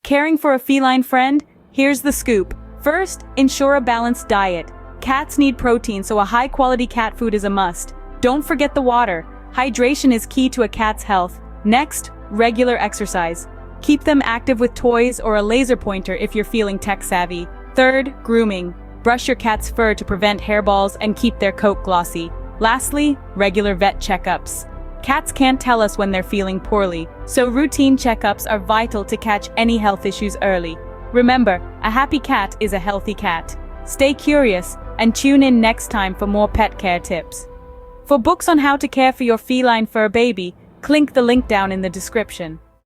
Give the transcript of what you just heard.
Caring for a feline friend? Here's the scoop. First, ensure a balanced diet. Cats need protein, so a high-quality cat food is a must. Don't forget the water. Hydration is key to a cat's health. Next, regular exercise. Keep them active with toys or a laser pointer if you're feeling tech-savvy. Third, grooming. Brush your cat's fur to prevent hairballs and keep their coat glossy. Lastly, regular vet checkups. Cats can't tell us when they're feeling poorly, so routine checkups are vital to catch any health issues early. Remember, a happy cat is a healthy cat. Stay curious and tune in next time for more pet care tips. For books on how to care for your feline fur baby, click the link down in the description.